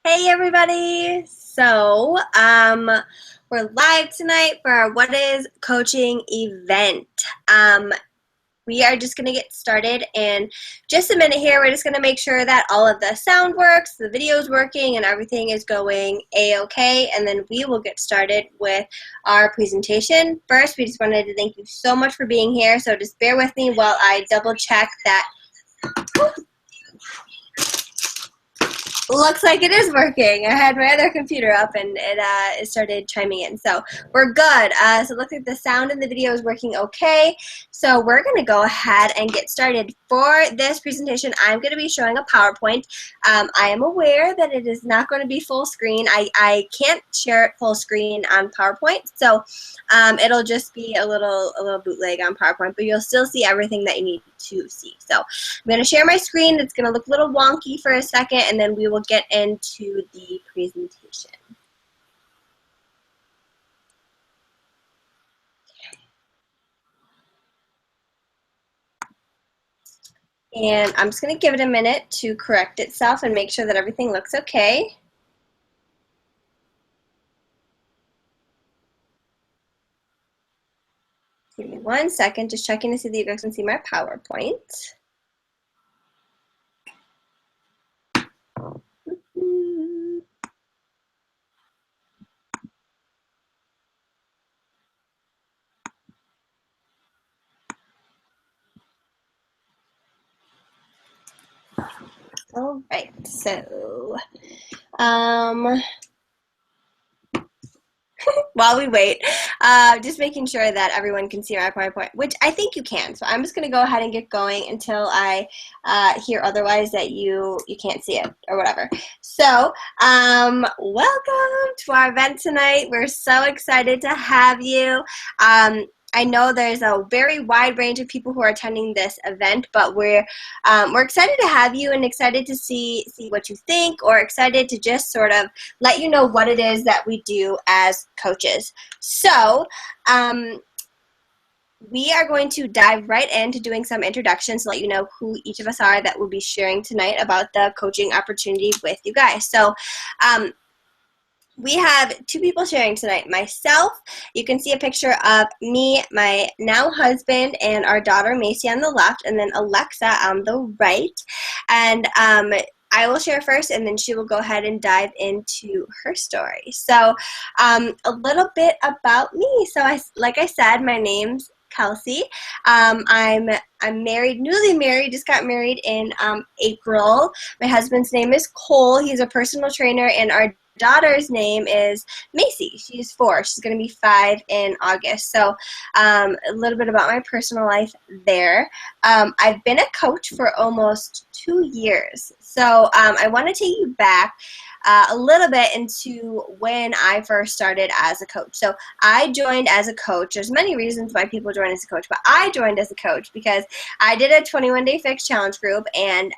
Hey everybody! We're live tonight for our What is Coaching event. We are just going to get started in just a minute here. We're just going to make sure that all of the sound works, the video is working, and everything is going A-okay, and then we will get started with our presentation. First, we just wanted to thank you so much for being here, so just bear with me while I double check that. Looks like it is working. I had my other computer up and it started chiming in. So we're good. So it looks like the sound and the video is working okay. So we're going to go ahead and get started. For this presentation, I'm going to be showing a PowerPoint. I am aware that it is not going to be full screen. I can't share it full screen on PowerPoint. So it'll just be a little bootleg on PowerPoint, but you'll still see everything that you need to see. So I'm going to share my screen. It's going to look a little wonky for a second, and then we will get into the presentation. And I'm just going to give it a minute to correct itself and make sure that everything looks okay. Give me 1 second, just checking to see that you guys can see my PowerPoint. All right, so while we wait, just making sure that everyone can see my PowerPoint, which I think you can. So I'm just going to go ahead and get going until I hear otherwise that you can't see it or whatever. So welcome to our event tonight. We're so excited to have you. I know there's a very wide range of people who are attending this event, but we're excited to have you and excited to see what you think, or excited to just sort of let you know what it is that we do as coaches. So we are going to dive right into doing some introductions to let you know who each of us are that will be sharing tonight about the coaching opportunity with you guys. So we have 2 people sharing tonight. Myself, you can see a picture of me, my now husband, and our daughter Macy on the left, and then Alexa on the right. And I will share first, and then she will go ahead and dive into her story. So a little bit about me. So like I said, my name's Kelsey. I'm married, newly married, just got married in April. My husband's name is Cole. He's a personal trainer, and our daughter's name is Macy. She's 4. She's going to be 5 in August. So a little bit about my personal life there. I've been a coach for almost 2 years. So I want to take you back a little bit into when I first started as a coach. So I joined as a coach. There's many reasons why people join as a coach, but I joined as a coach because I did a 21-day fix challenge group, and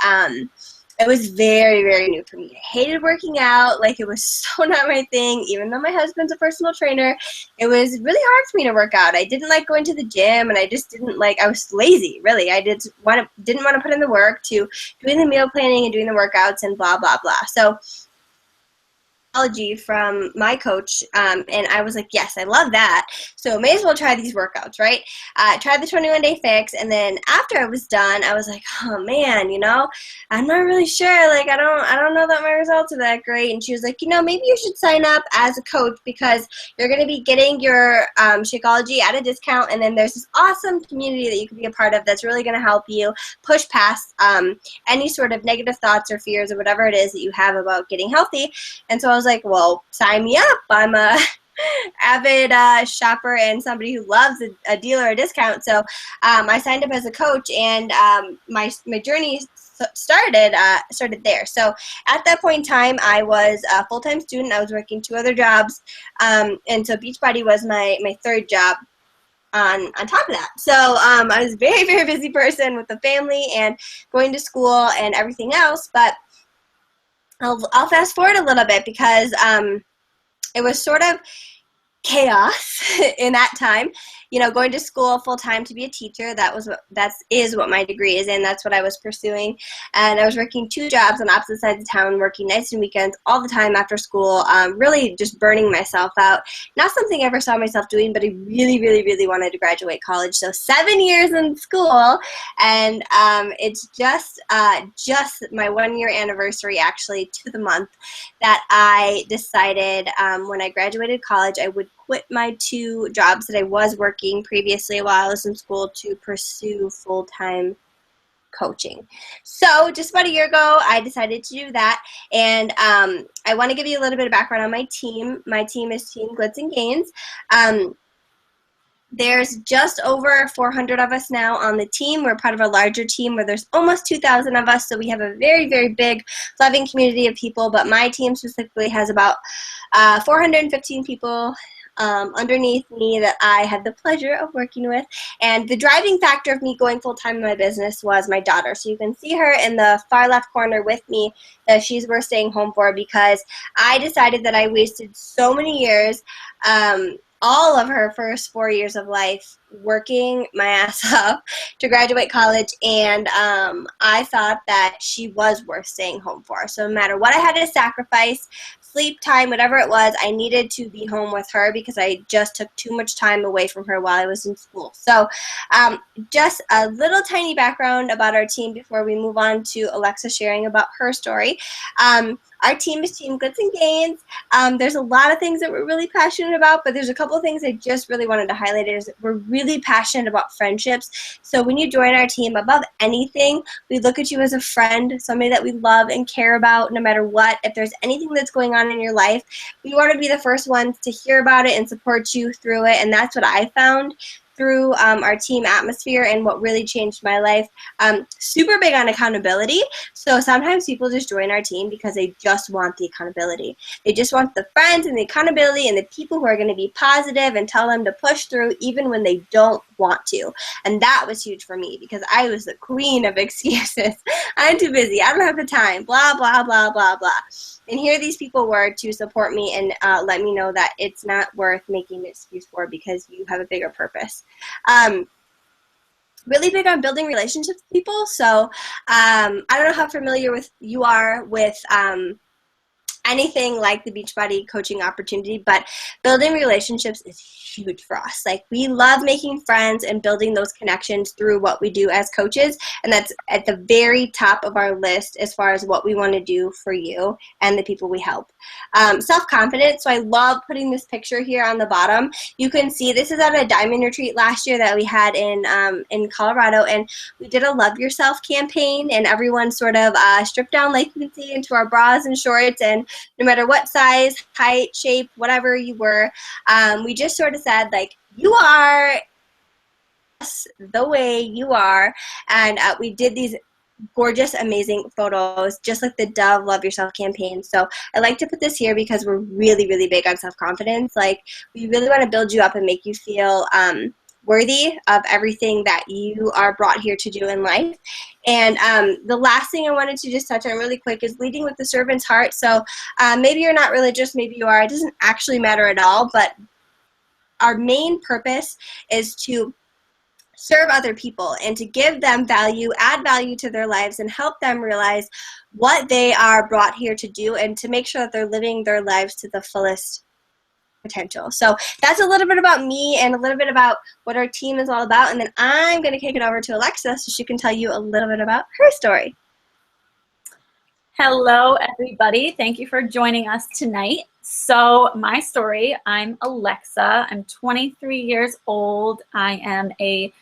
it was very, very new for me. I hated working out. Like, it was so not my thing. Even though my husband's a personal trainer, it was really hard for me to work out. I didn't like going to the gym, and I just didn't like, I was lazy, really. I didn't want to put in the work to doing the meal planning and doing the workouts and blah, blah, blah. So from my coach, and I was like, yes, I love that, so may as well try these workouts, right? Tried the 21-day fix, and then after I was done, I was like, oh man, I'm not really sure, like, I don't know that my results are that great. And she was like, maybe you should sign up as a coach, because you're going to be getting your Shakeology at a discount, and then there's this awesome community that you can be a part of that's really going to help you push past any sort of negative thoughts or fears or whatever it is that you have about getting healthy. And so I was like, well, sign me up. I'm a avid shopper and somebody who loves a deal or a discount. So I signed up as a coach, and my journey started there. So at that point in time, I was a full-time student. I was working 2 other jobs, and so Beachbody was my 3rd job on top of that. So I was a very, very busy person with the family and going to school and everything else. But I'll fast forward a little bit, because it was sort of chaos in that time. going to school full time to be a teacher. That is what my degree is in. That's what I was pursuing. And I was working 2 jobs on opposite sides of town, working nights and weekends all the time after school, really just burning myself out. Not something I ever saw myself doing, but I really, really, really wanted to graduate college. So 7 years in school, and it's just my 1-year anniversary, actually, to the month, that I decided when I graduated college I would quit my 2 jobs that I was working previously while I was in school to pursue full-time coaching. So just about a year ago, I decided to do that, and I want to give you a little bit of background on my team. My team is Team Glitz and Gains. There's just over 400 of us now on the team. We're part of a larger team where there's almost 2,000 of us, so we have a very, very big, loving community of people, but my team specifically has about 415 people underneath me that I had the pleasure of working with. And the driving factor of me going full-time in my business was my daughter. So you can see her in the far left corner with me, that she's worth staying home for, because I decided that I wasted so many years, all of her first 4 years of life, working my ass off to graduate college, and I thought that she was worth staying home for. So no matter what I had to sacrifice, sleep time, whatever it was, I needed to be home with her because I just took too much time away from her while I was in school. So just a little tiny background about our team before we move on to Alexa sharing about her story. Our team is Team Glitz and Gains. There's a lot of things that we're really passionate about, but there's a couple of things I just really wanted to highlight. Is we're really passionate about friendships. So when you join our team, above anything, we look at you as a friend, somebody that we love and care about no matter what. If there's anything that's going on in your life, we want to be the first ones to hear about it and support you through it, and that's what I found through our team atmosphere and what really changed my life. Super big on accountability. So sometimes people just join our team because they just want the accountability. They just want the friends and the accountability and the people who are going to be positive and tell them to push through even when they don't want to. And that was huge for me because I was the queen of excuses. I'm too busy. I don't have the time. Blah, blah, blah, blah, blah. And here these people were to support me and let me know that it's not worth making an excuse for because you have a bigger purpose. Really big on building relationships with people. So I don't know how familiar you are with anything like the Beachbody coaching opportunity, but building relationships is huge for us. Like, we love making friends and building those connections through what we do as coaches, and that's at the very top of our list as far as what we want to do for you and the people we help. Self-confidence. So I love putting this picture here on the bottom. You can see this is at a diamond retreat last year that we had in Colorado, and we did a Love Yourself campaign, and everyone sort of stripped down, like you can see, into our bras and shorts, and no matter what size, height, shape, whatever you were, we just sort of said, like, you are the way you are, and we did these gorgeous, amazing photos, just like the Dove Love Yourself campaign. So I like to put this here because we're really, really big on self-confidence. Like, we really want to build you up and make you feel worthy of everything that you are brought here to do in life. And the last thing I wanted to just touch on really quick is leading with the servant's heart. So maybe you're not religious, maybe you are. It doesn't actually matter at all, but our main purpose is to serve other people and to give them value, add value to their lives, and help them realize what they are brought here to do and to make sure that they're living their lives to the fullest potential. So that's a little bit about me and a little bit about what our team is all about, and then I'm going to kick it over to Alexa so she can tell you a little bit about her story. Hello, everybody. Thank you for joining us tonight. So my story, I'm Alexa. I'm 23 years old. I am a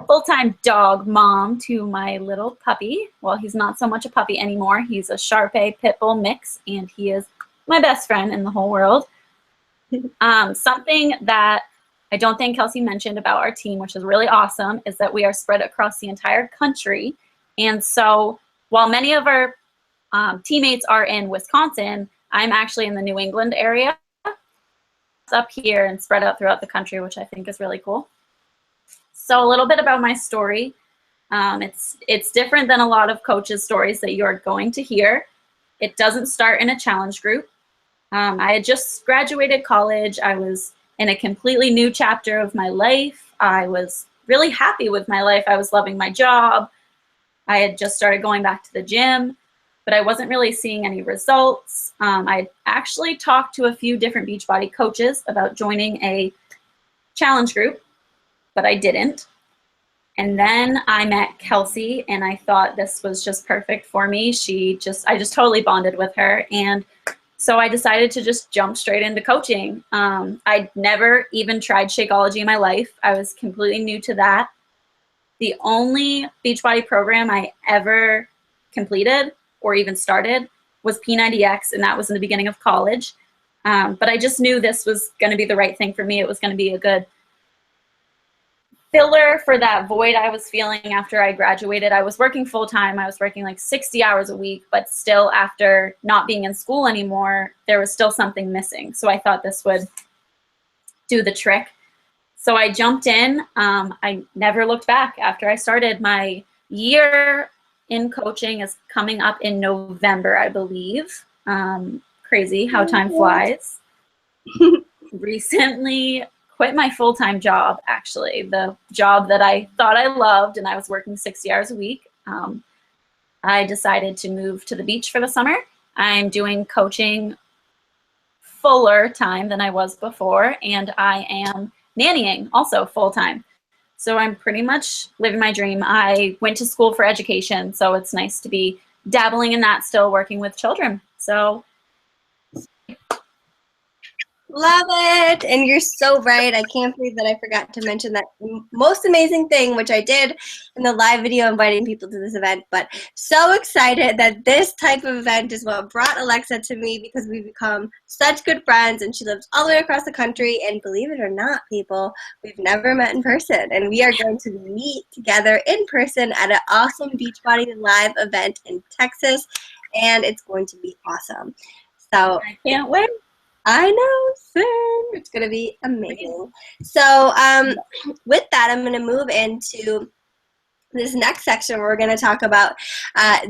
full-time dog mom to my little puppy. Well, he's not so much a puppy anymore. He's a Shar-Pei Pit Bull mix, and he is my best friend in the whole world. Something that I don't think Kelsey mentioned about our team, which is really awesome, is that we are spread across the entire country. And so while many of our teammates are in Wisconsin, I'm actually in the New England area. It's up here and spread out throughout the country, which I think is really cool. So a little bit about my story. It's different than a lot of coaches' stories that you're going to hear. It doesn't start in a challenge group. I had just graduated college. I was in a completely new chapter of my life. I was really happy with my life. I was loving my job. I had just started going back to the gym, but I wasn't really seeing any results. I actually talked to a few different Beachbody coaches about joining a challenge group, but I didn't. And then I met Kelsey, and I thought this was just perfect for me. I just totally bonded with her. And so I decided to just jump straight into coaching. I'd never even tried Shakeology in my life. I was completely new to that. The only Beachbody program I ever completed or even started was P90X, and that was in the beginning of college. But I just knew this was going to be the right thing for me. It was going to be a good filler for that void I was feeling after I graduated. I was working full time. I was working like 60 hours a week, but still after not being in school anymore, there was still something missing. So I thought this would do the trick. So I jumped in. I never looked back after I started. My year in coaching is coming up in November, I believe. Crazy how time flies. Recently quit my full-time job, actually, the job that I thought I loved, and I was working 60 hours a week. I decided to move to the beach for the summer. I'm doing coaching fuller time than I was before, and I am nannying also full-time. So I'm pretty much living my dream. I went to school for education, so it's nice to be dabbling in that still, working with children. So Love it. And you're so right. I can't believe that I forgot to mention that most amazing thing, which I did in the live video inviting people to this event. But so excited that this type of event is what brought Alexa to me, because we've become such good friends, and she lives all the way across the country. And believe it or not, people, we've never met in person. And we are going to meet together in person at an awesome Beachbody Live event in Texas. And it's going to be awesome. So I can't wait. I know, soon. It's going to be amazing. So with that, I'm going to move into this next section where we're going to talk about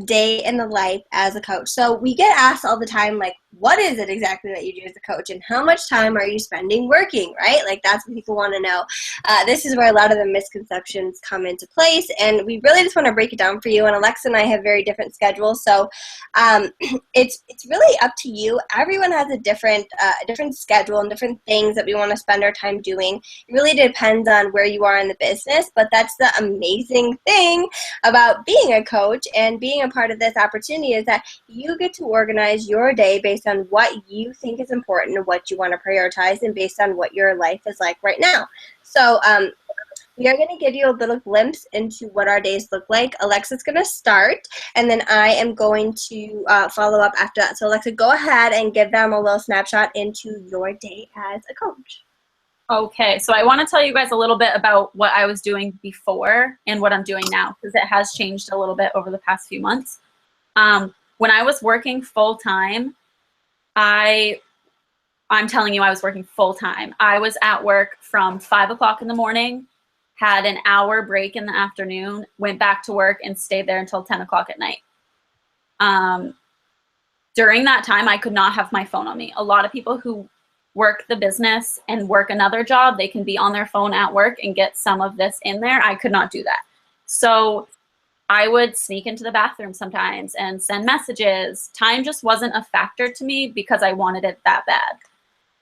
day in the life as a coach. So we get asked all the time, like, what is it exactly that you do as a coach, and how much time are you spending working, right? Like, that's what people want to know. This is where a lot of the misconceptions come into place, and we really just want to break it down for you. And Alexa and I have very different schedules, so it's really up to you. Everyone has a different schedule and different things that we want to spend our time doing. It really depends on where you are in the business, but that's the amazing thing about being a coach and being a part of this opportunity, is that you get to organize your day based on what you think is important and what you want to prioritize, and based on what your life is like right now. So we are going to give you a little glimpse into what our days look like. Alexa's going to start, and then I am going to follow up after that. So Alexa, go ahead and give them a little snapshot into your day as a coach. Okay, so I want to tell you guys a little bit about what I was doing before and what I'm doing now, because it has changed a little bit over the past few months. When I was working full-time, I'm telling you, I was working full-time. I was at work from 5 o'clock in the morning, had an hour break in the afternoon, went back to work, and stayed there until 10 o'clock at night. During that time, I could not have my phone on me. A lot of people who work the business and work another job, they can be on their phone at work and get some of this in there. I could not do that. So I would sneak into the bathroom sometimes and send messages. Time just wasn't a factor to me because I wanted it that bad.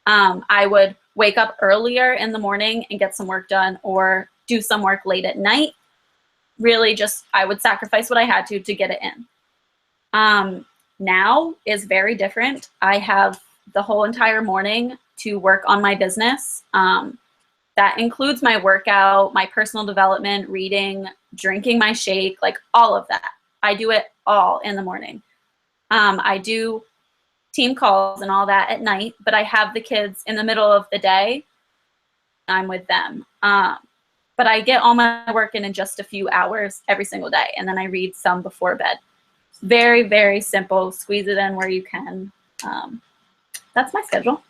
I would wake up earlier in the morning and get some work done, or do some work late at night. Really just, I would sacrifice what I had to get it in. Now is very different. I have the whole entire morning to work on my business. That includes my workout, my personal development, reading, drinking my shake, like all of that. I do it all in the morning. I do team calls and all that at night, but I have the kids in the middle of the day. I'm with them. But I get all my work in just a few hours every single day, and then I read some before bed. Very, very simple. Squeeze it in where you can. That's my schedule.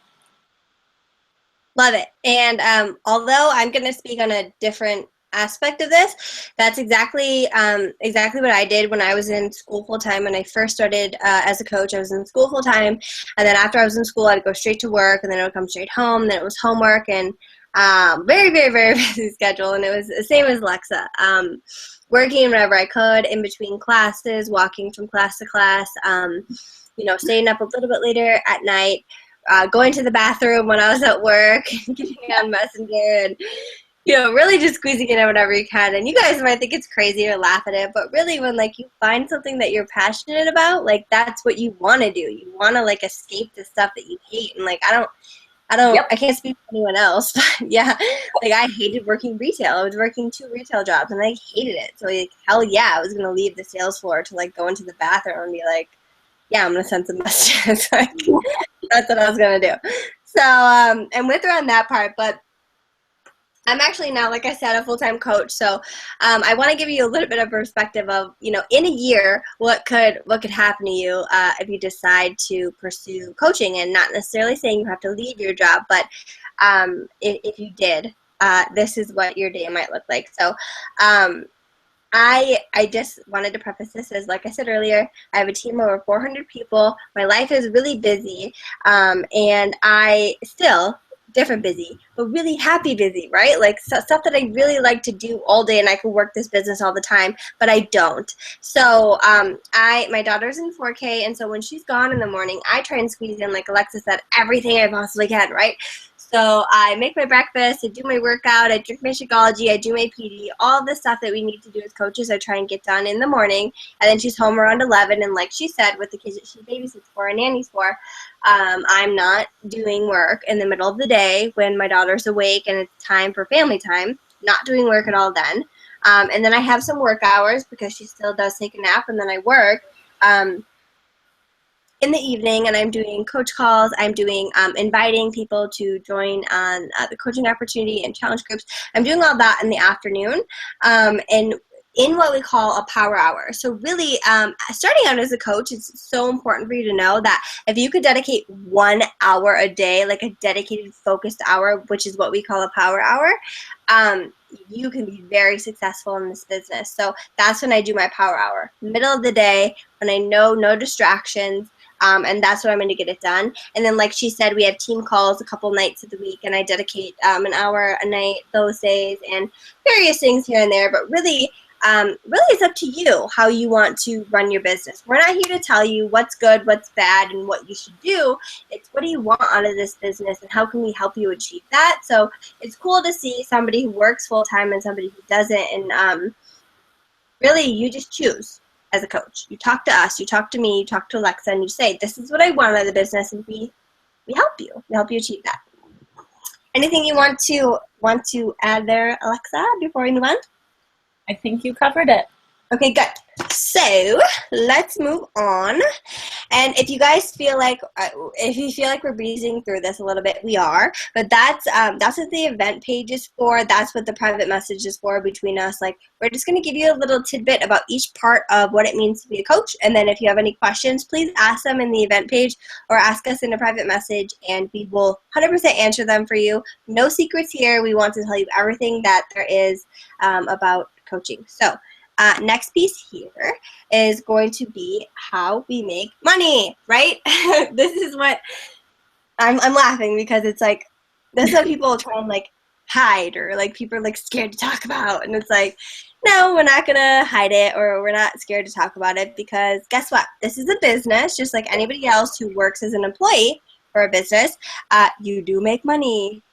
Love it. And although I'm going to speak on a different aspect of this. That's exactly what I did when I was in school full time. When I first started as a coach, I was in school full time, and then after I was in school, I'd go straight to work, and then I would come straight home. Then it was homework, and very, very, very busy schedule. And it was the same as Lexa. Working whenever I could in between classes, walking from class to class, staying up a little bit later at night, going to the bathroom when I was at work, getting on Messenger, and really just squeezing it in whenever you can. And you guys might think it's crazy or laugh at it, but really when you find something that you're passionate about, that's what you want to do. You want to escape the stuff that you hate. And I can't speak for anyone else, but yeah, I hated working retail. I was working 2 retail jobs and I hated it. So hell yeah, I was going to leave the sales floor to go into the bathroom and be yeah, I'm going to send some messages. That's what I was going to do. So, I'm with her on that part, but I'm actually now, like I said, a full-time coach. So I want to give you a little bit of perspective of, in a year, what could happen to you if you decide to pursue coaching, and not necessarily saying you have to leave your job, but if you did, this is what your day might look like. So I just wanted to preface this as, like I said earlier, I have a team of over 400 people. My life is really busy, and I still different busy, but really happy busy, right? Stuff that I really like to do all day, and I could work this business all the time, but I don't. So my daughter's in 4K, and so when she's gone in the morning, I try and squeeze in, like Alexa said, everything I possibly can, right? So I make my breakfast, I do my workout, I drink my Shakeology, I do my PD, all the stuff that we need to do as coaches I try and get done in the morning. And then she's home around 11, and like she said, with the kids that she babysits for and nannies for, I'm not doing work in the middle of the day when my daughter's awake and it's time for family time, not doing work at all then. And then I have some work hours because she still does take a nap, and then I work in the evening, and I'm doing coach calls. I'm doing inviting people to join on the coaching opportunity and challenge groups. I'm doing all that in the afternoon, and in what we call a power hour. So really, starting out as a coach, it's so important for you to know that if you could dedicate 1 hour a day, like a dedicated focused hour, which is what we call a power hour, you can be very successful in this business. So that's when I do my power hour, middle of the day, when I know no distractions. And that's when I'm going to get it done. And then, like she said, we have team calls a couple nights of the week, and I dedicate an hour a night those days, and various things here and there. But really it's up to you how you want to run your business. We're not here to tell you what's good, what's bad, and what you should do. It's what do you want out of this business, and how can we help you achieve that? So it's cool to see somebody who works full-time and somebody who doesn't, and really you just choose. As a coach, you talk to us, you talk to me, you talk to Alexa, and you say, this is what I want out of the business, and we help you. We help you achieve that. Anything you want to add there, Alexa, before we move on? I think you covered it. Okay, good. So let's move on. And if you guys feel like, we're breezing through this a little bit, we are. But that's what the event page is for. That's what the private message is for between us. We're just going to give you a little tidbit about each part of what it means to be a coach. And then if you have any questions, please ask them in the event page or ask us in a private message, and we will 100% answer them for you. No secrets here. We want to tell you everything that there is about coaching. So next piece here is going to be how we make money, right? This is what I'm laughing because it's this is what people try and hide, or people are scared to talk about. And it's no, we're not gonna hide it, or we're not scared to talk about it, because guess what? This is a business just like anybody else who works as an employee for a business. You do make money.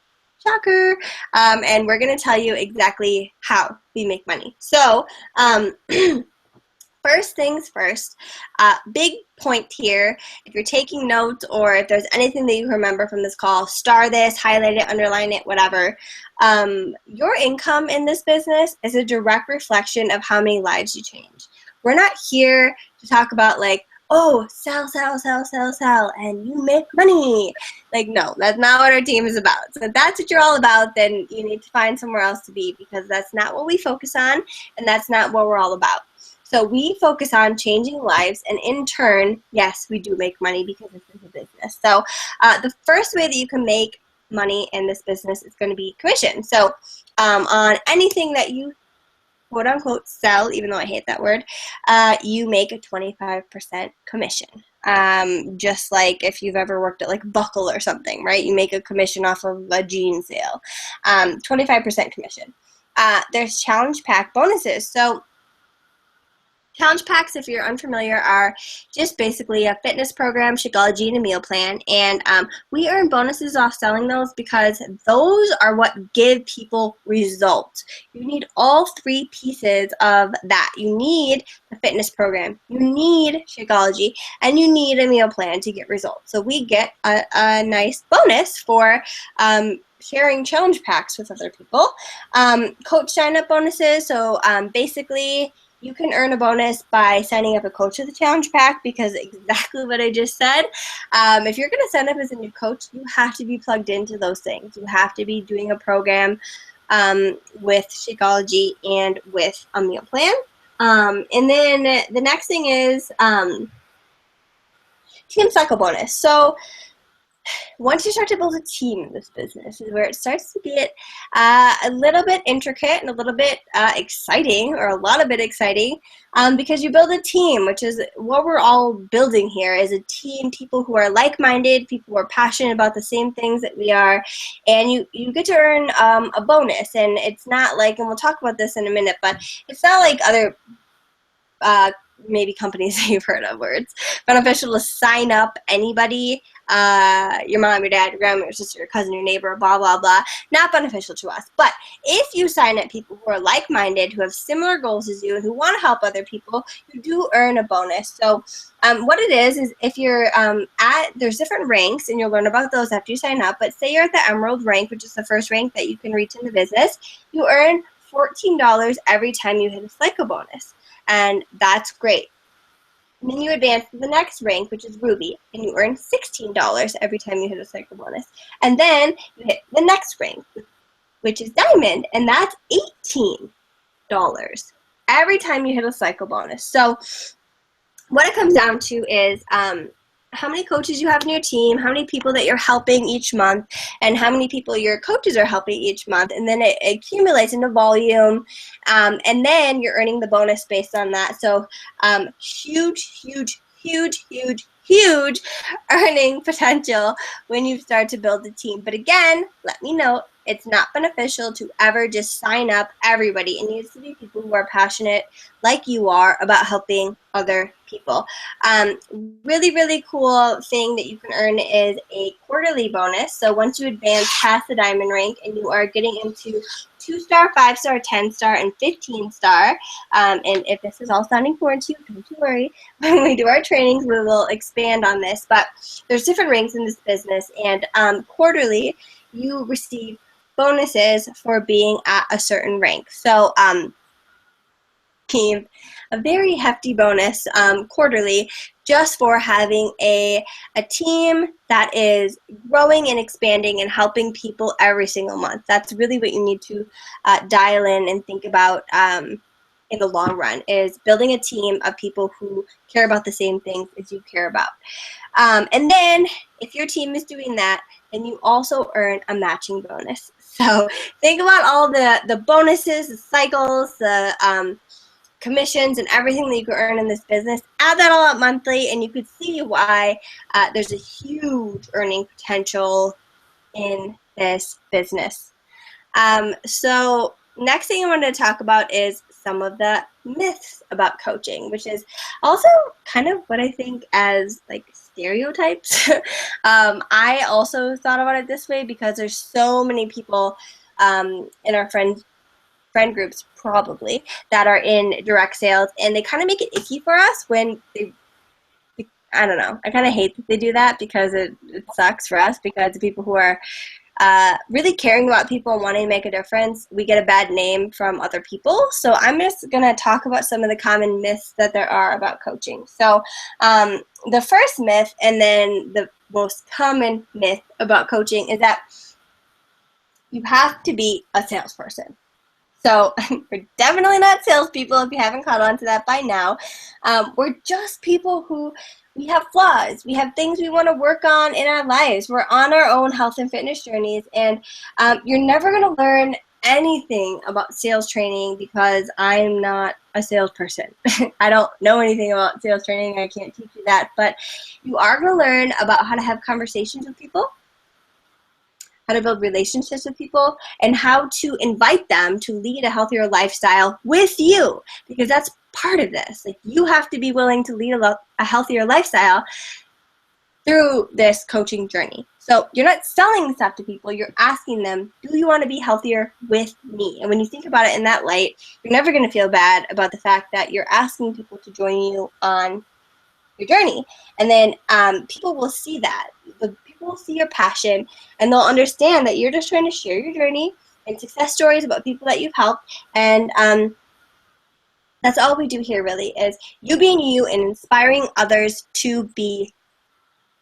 Shocker. And we're going to tell you exactly how we make money. So first things first, big point here. If you're taking notes, or if there's anything that you remember from this call, star this, highlight it, underline it, whatever. Your income in this business is a direct reflection of how many lives you change. We're not here to talk about oh, sell, and you make money. No, that's not what our team is about. So if that's what you're all about, then you need to find somewhere else to be, because that's not what we focus on, and that's not what we're all about. So we focus on changing lives, and in turn, yes, we do make money because this is a business. So the first way that you can make money in this business is going to be commission. So on anything that you quote unquote sell, even though I hate that word, you make a 25% commission. Just like if you've ever worked at like Buckle or something, right? You make a commission off of a jean sale. 25% commission. There's challenge pack bonuses. So challenge packs, if you're unfamiliar, are just basically a fitness program, Shakeology, and a meal plan. And we earn bonuses off selling those because those are what give people results. You need all three pieces of that. You need the fitness program, you need Shakeology, and you need a meal plan to get results. So we get a nice bonus for sharing challenge packs with other people. Coach sign-up bonuses. So basically, you can earn a bonus by signing up a coach of the challenge pack because exactly what I just said. If you're going to sign up as a new coach, you have to be plugged into those things. You have to be doing a program with Shakeology and with a meal plan. And then the next thing is team cycle bonus. So once you start to build a team in this business is where it starts to get a little bit intricate and a little bit exciting, or a lot of bit exciting, because you build a team, which is what we're all building here, is a team, people who are like-minded, people who are passionate about the same things that we are, and you get to earn a bonus. And it's not like, and we'll talk about this in a minute, but it's not like other maybe companies that you've heard of where it's beneficial to sign up anybody, your mom, your dad, your grandma, your sister, your cousin, your neighbor, blah, blah, blah. Not beneficial to us. But if you sign up people who are like-minded, who have similar goals as you, and who want to help other people, you do earn a bonus. So what it is if you're there's different ranks, and you'll learn about those after you sign up, but say you're at the Emerald rank, which is the first rank that you can reach in the business, you earn $14 every time you hit a cycle bonus. And that's great. And then you advance to the next rank, which is Ruby, and you earn $16 every time you hit a cycle bonus. And then you hit the next rank, which is Diamond, and that's $18 every time you hit a cycle bonus. So what it comes down to is how many coaches you have in your team, how many people that you're helping each month, and how many people your coaches are helping each month. And then it accumulates into volume, and then you're earning the bonus based on that. So huge, huge, huge, huge, huge earning potential when you start to build a team. But again, let me know, it's not beneficial to ever just sign up everybody. It needs to be people who are passionate like you are about helping other people. Really, really cool thing that you can earn is a quarterly bonus. So once you advance past the Diamond rank and you are getting into 2-star, 5-star, 10-star, and 15-star, and if this is all sounding foreign to you, don't you worry. When we do our trainings, we will expand on this. But there's different ranks in this business, and quarterly you receive bonuses for being at a certain rank. So a very hefty bonus quarterly just for having a team that is growing and expanding and helping people every single month. That's really what you need to dial in and think about in the long run, is building a team of people who care about the same things as you care about. And then if your team is doing that, then you also earn a matching bonus. So think about all the bonuses, the cycles, the commissions, and everything that you can earn in this business. Add that all up monthly, and you could see why there's a huge earning potential in this business. So next thing I wanted to talk about is some of the myths about coaching, which is also kind of what I think as like stereotypes. I also thought about it this way because there's so many people in our friend groups probably that are in direct sales, and they kind of make it icky for us when they, I don't know, I kind of hate that they do that because it sucks for us, because the people who are really caring about people and wanting to make a difference, we get a bad name from other people. So I'm just going to talk about some of the common myths that there are about coaching. So the first myth, and then the most common myth about coaching, is that you have to be a salesperson. So we're definitely not salespeople, if you haven't caught on to that by now. We're just people who, we have flaws. We have things we want to work on in our lives. We're on our own health and fitness journeys, and you're never going to learn anything about sales training because I'm not a salesperson. I don't know anything about sales training. I can't teach you that. But you are going to learn about how to have conversations with people, how to build relationships with people, and how to invite them to lead a healthier lifestyle with you, because that's part of this. Like, you have to be willing to lead a healthier lifestyle through this coaching journey. So you're not selling stuff to people, you're asking them, do you want to be healthier with me? And when you think about it in that light, you're never going to feel bad about the fact that you're asking people to join you on your journey. And then people will see that. People will see your passion, and they'll understand that you're just trying to share your journey and success stories about people that you've helped. And that's all we do here, really, is you being you and inspiring others to be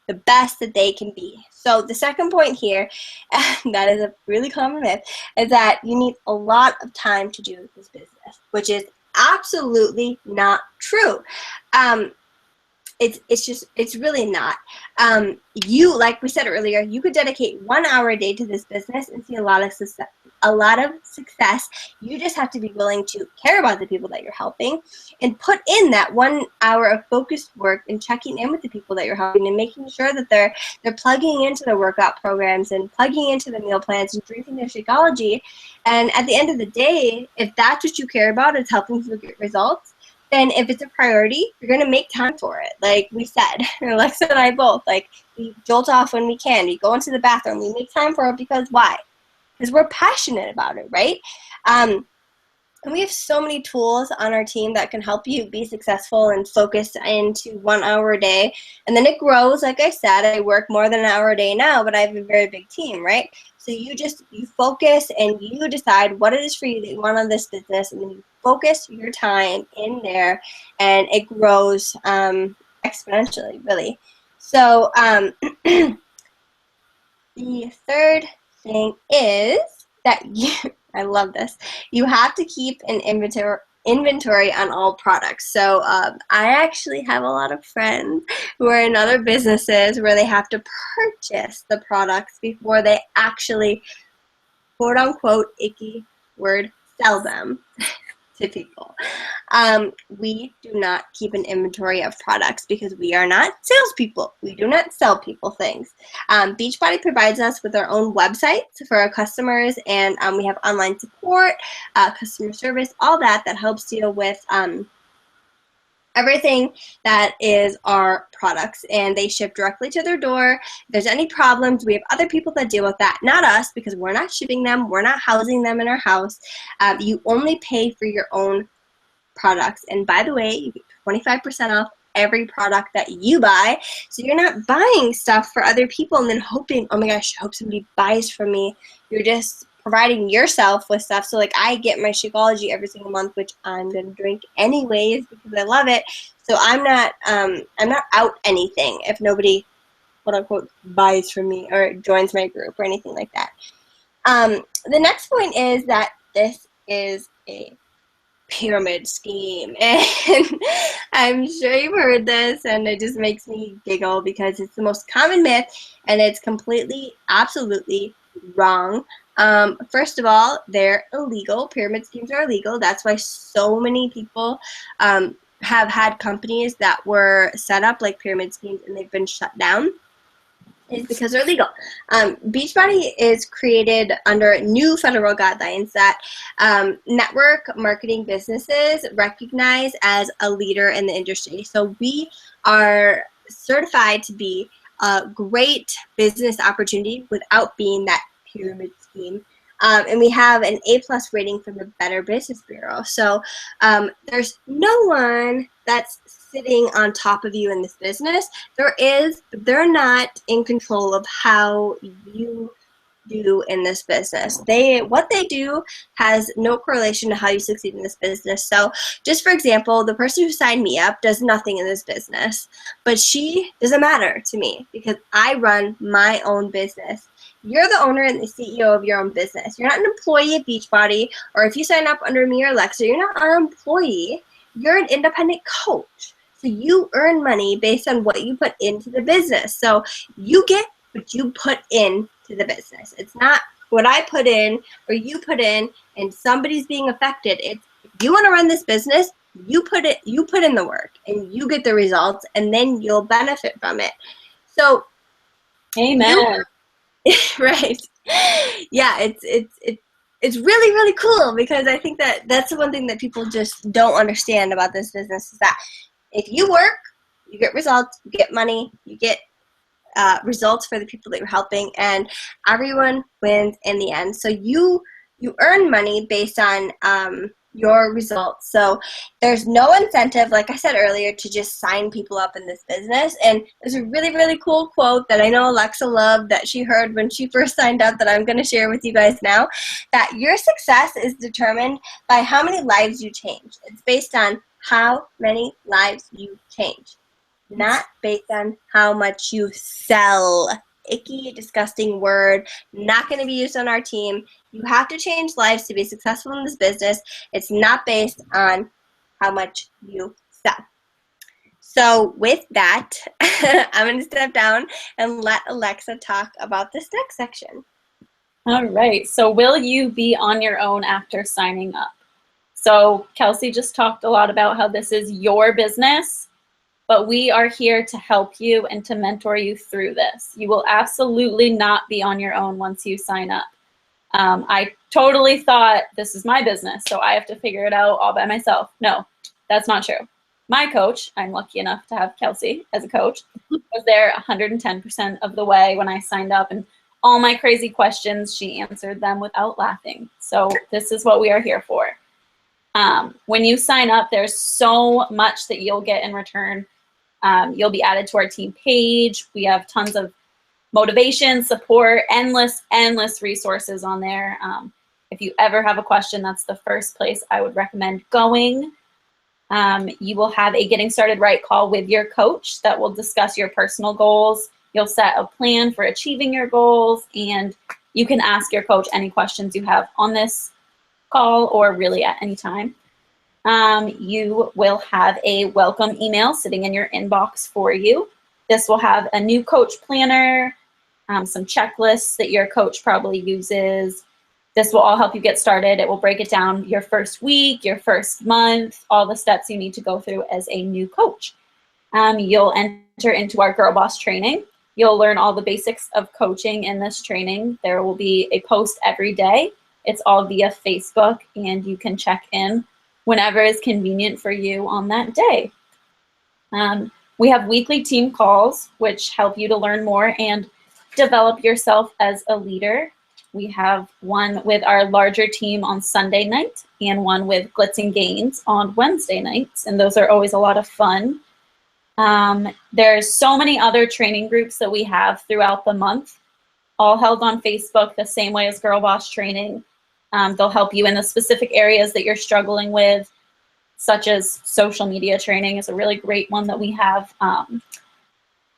the best that they can be. So the second point here, and that is a really common myth, is that you need a lot of time to do this business, which is absolutely not true. It's really not. You, like we said earlier, you could dedicate 1 hour a day to this business and see a lot of success. You just have to be willing to care about the people that you're helping and put in that 1 hour of focused work and checking in with the people that you're helping and making sure that they're plugging into their workout programs and plugging into the meal plans and drinking their Shakeology. And at the end of the day, if that's what you care about, is helping people get results, then if it's a priority, you're going to make time for it. Like we said, Alexa and I both, like, we jolt off when we can. We go into the bathroom. We make time for it because why? Because we're passionate about it, right? And we have so many tools on our team that can help you be successful and focus into 1 hour a day. And then it grows. Like I said, I work more than an hour a day now, but I have a very big team, right? So you focus and you decide what it is for you that you want on this business, and then you focus your time in there, and it grows exponentially, really. So the third thing is that I love this. You have to keep an inventory on all products. So I actually have a lot of friends who are in other businesses where they have to purchase the products before they actually, quote unquote, icky word, sell them to people. We do not keep an inventory of products because we are not salespeople. We do not sell people things. Beachbody provides us with our own websites for our customers, and we have online support, customer service, all that helps deal with everything that is our products, and they ship directly to their door. If there's any problems, we have other people that deal with that, not us, because we're not shipping them, we're not housing them in our house. You only pay for your own products, and by the way, you get 25% off every product that you buy, so you're not buying stuff for other people and then hoping, oh my gosh, I hope somebody buys from me. You're just providing yourself with stuff. So like, I get my Shakeology every single month, which I'm gonna drink anyways because I love it. So I'm not out anything if nobody, quote unquote, buys from me or joins my group or anything like that. The next point is that this is a pyramid scheme, and I'm sure you've heard this, and it just makes me giggle because it's the most common myth, and it's completely, absolutely wrong. First of all, they're illegal. Pyramid schemes are illegal. That's why so many people have had companies that were set up like pyramid schemes and they've been shut down. Is because they're illegal. Beachbody is created under new federal guidelines that network marketing businesses recognize as a leader in the industry. So we are certified to be a great business opportunity without being that pyramid scheme. And we have an A+ rating from the Better Business Bureau. So there's no one that's sitting on top of you in this business. They're not in control of how you do in this business. What they do has no correlation to how you succeed in this business. So just for example, the person who signed me up does nothing in this business, but she doesn't matter to me because I run my own business. You're the owner and the CEO of your own business. You're not an employee at Beachbody, or if you sign up under me or Alexa, you're not our employee. You're an independent coach. So you earn money based on what you put into the business. So you get what you put into the business. It's not what I put in or you put in and somebody's being affected. It's, if you want to run this business, you put in the work and you get the results and then you'll benefit from it. So Amen. right. Yeah, it's really, really cool because I think that that's the one thing that people just don't understand about this business is that if you work, you get results, you get money, you get results for the people that you're helping, and everyone wins in the end. So you earn money based on your results. So there's no incentive, like I said earlier, to just sign people up in this business. And there's a really, really cool quote that I know Alexa loved that she heard when she first signed up that I'm going to share with you guys now, that your success is determined by how many lives you change. It's based on how many lives you change, not based on how much you sell. Icky, disgusting word, not going to be used on our team. You have to change lives to be successful in this business. It's not based on how much you sell. So with that, I'm going to step down and let Alexa talk about this next section. All right. So will you be on your own after signing up? So Kelsey just talked a lot about how this is your business, but we are here to help you and to mentor you through this. You will absolutely not be on your own once you sign up. I totally thought this is my business, so I have to figure it out all by myself. No, that's not true. My coach, I'm lucky enough to have Kelsey as a coach, was there 110% of the way when I signed up, and all my crazy questions, she answered them without laughing. So this is what we are here for. When you sign up, there's so much that you'll get in return. You'll be added to our team page. We have tons of motivation, support, endless resources on there. If you ever have a question, that's the first place I would recommend going. You will have a Getting Started Right call with your coach that will discuss your personal goals. You'll set a plan for achieving your goals, and you can ask your coach any questions you have on this call or really at any time. You will have a welcome email sitting in your inbox for you. This will have a new coach planner, some checklists that your coach probably uses. This will all help you get started. It will break it down your first week, your first month, all the steps you need to go through as a new coach. You'll enter into our Girl Boss training. You'll learn all the basics of coaching in this training. There will be a post every day. It's all via Facebook, and you can check in whenever is convenient for you on that day. We have weekly team calls, which help you to learn more and develop yourself as a leader. We have one with our larger team on Sunday night and one with Glitz and Gains on Wednesday nights, and those are always a lot of fun. There's so many other training groups that we have throughout the month, all held on Facebook the same way as Girl Boss training. They'll help you in the specific areas that you're struggling with, such as social media training is a really great one that we have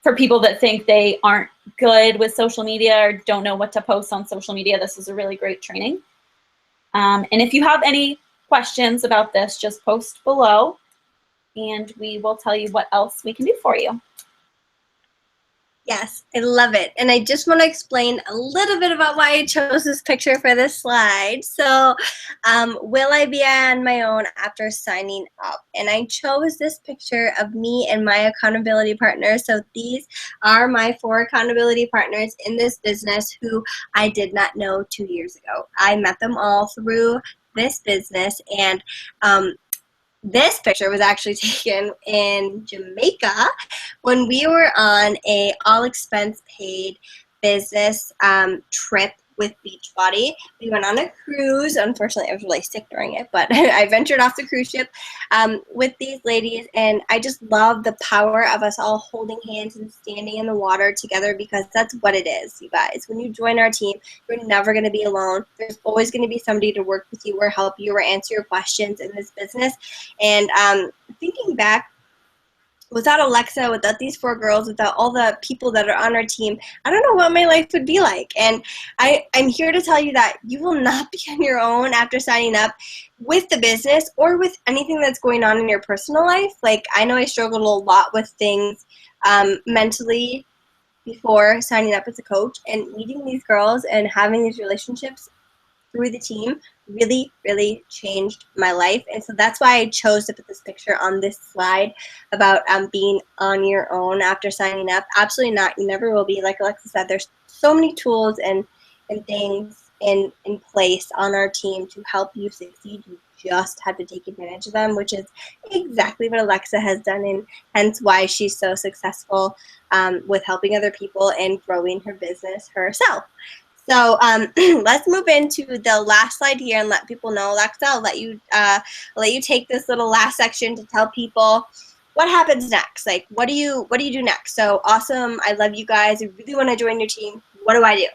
for people that think they aren't good with social media or don't know what to post on social media. This is a really great training. And if you have any questions about this, just post below and we will tell you what else we can do for you. Yes, I love it. And I just want to explain a little bit about why I chose this picture for this slide. So, will I be on my own after signing up? And I chose this picture of me and my accountability partners. So these are my 4 accountability partners in this business who I did not know 2 years ago. I met them all through this business, and this picture was actually taken in Jamaica when we were on a all-expense-paid business trip with Beachbody. We went on a cruise. Unfortunately, I was really sick during it, but I ventured off the cruise ship with these ladies, and I just love the power of us all holding hands and standing in the water together, because that's what it is, you guys. When you join our team, you're never going to be alone. There's always going to be somebody to work with you or help you or answer your questions in this business. And thinking back, without Alexa, without these 4 girls, without all the people that are on our team, I don't know what my life would be like. And I'm here to tell you that you will not be on your own after signing up with the business or with anything that's going on in your personal life. Like, I know I struggled a lot with things mentally before signing up as a coach, and meeting these girls and having these relationships through the team really, really changed my life. And so that's why I chose to put this picture on this slide about being on your own after signing up. Absolutely not. You never will be. Like Alexa said, there's so many tools and things in place on our team to help you succeed. You just have to take advantage of them, which is exactly what Alexa has done, and hence why she's so successful with helping other people and growing her business herself. So let's move into the last slide here and let people know. Alexa, I'll let you take this little last section to tell people what happens next. Like, what do you do next? So awesome! I love you guys. I really want to join your team. What do I do?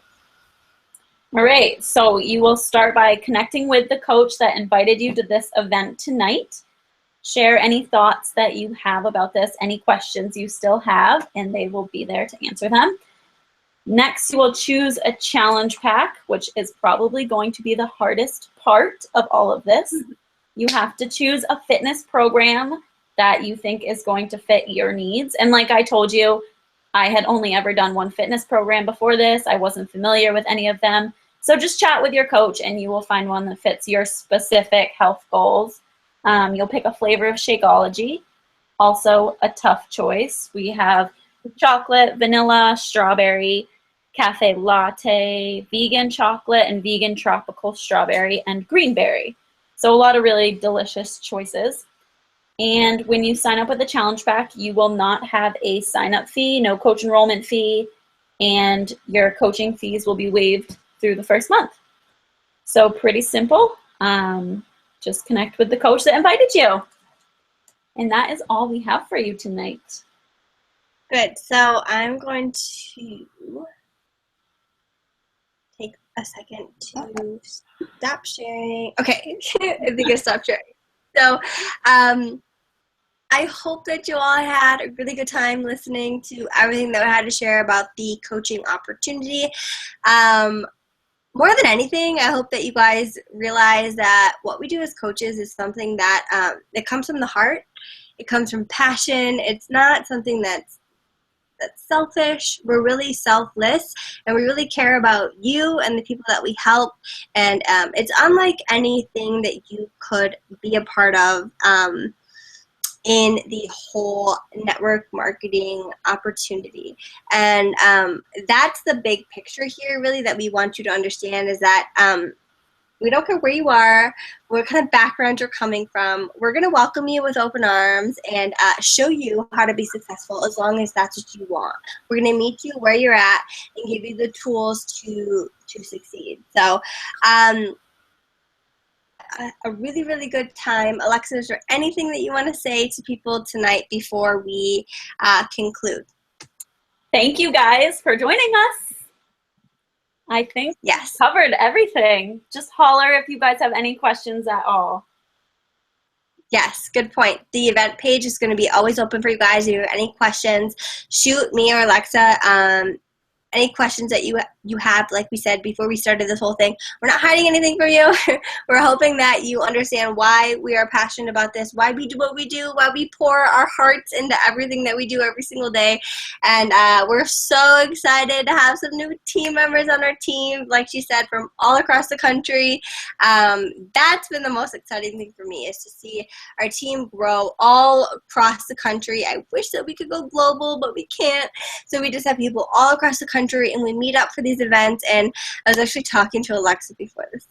All right. So you will start by connecting with the coach that invited you to this event tonight. Share any thoughts that you have about this, any questions you still have, and they will be there to answer them. Next, you will choose a challenge pack, which is probably going to be the hardest part of all of this. You have to choose a fitness program that you think is going to fit your needs. And like I told you, I had only ever done one fitness program before this. I wasn't familiar with any of them. So just chat with your coach and you will find one that fits your specific health goals. You'll pick a flavor of Shakeology. Also a tough choice. We have chocolate, vanilla, strawberry, cafe latte, vegan chocolate, and vegan tropical strawberry, and green berry. So a lot of really delicious choices. And when you sign up with the challenge pack, you will not have a sign-up fee, no coach enrollment fee, and your coaching fees will be waived through the first month. So pretty simple. Just connect with the coach that invited you. And that is all we have for you tonight. Good. So I'm going to take a second to stop sharing. Okay, I think I stopped sharing. So I hope that you all had a really good time listening to everything that I had to share about the coaching opportunity. More than anything, I hope that you guys realize that what we do as coaches is something that it comes from the heart. It comes from passion. It's not something that's selfish. We're really selfless, and we really care about you and the people that we help. And it's unlike anything that you could be a part of in the whole network marketing opportunity. And that's the big picture here, really, that we want you to understand, is that we don't care where you are, what kind of background you're coming from. We're going to welcome you with open arms and show you how to be successful, as long as that's what you want. We're going to meet you where you're at and give you the tools to succeed. So a really, really good time. Alexa, is there anything that you want to say to people tonight before we conclude? Thank you guys for joining us. I think yes, we covered everything. Just holler if you guys have any questions at all. Yes, good point. The event page is going to be always open for you guys. If you have any questions, shoot me or Alexa any questions that you have. Like we said before we started this whole thing, we're not hiding anything from you. We're hoping that you understand why we are passionate about this, why we do what we do, why we pour our hearts into everything that we do every single day. And we're so excited to have some new team members on our team, like she said, from all across the country. That's been the most exciting thing for me, is to see our team grow all across the country. I wish that we could go global, but we can't. So we just have people all across the country, and we meet up for these events. And I was actually talking to Alexa before this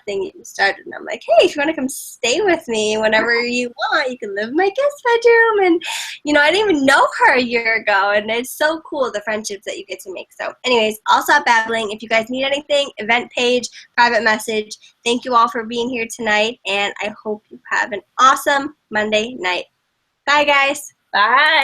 thing even started, and I'm like, hey, if you want to come stay with me whenever you want, you can live in my guest bedroom. And I didn't even know her a year ago, and it's so cool, the friendships that you get to make. So anyways, I'll stop babbling. If you guys need anything, event page, private message. Thank you all for being here tonight, and I hope you have an awesome Monday night. Bye, guys. Bye.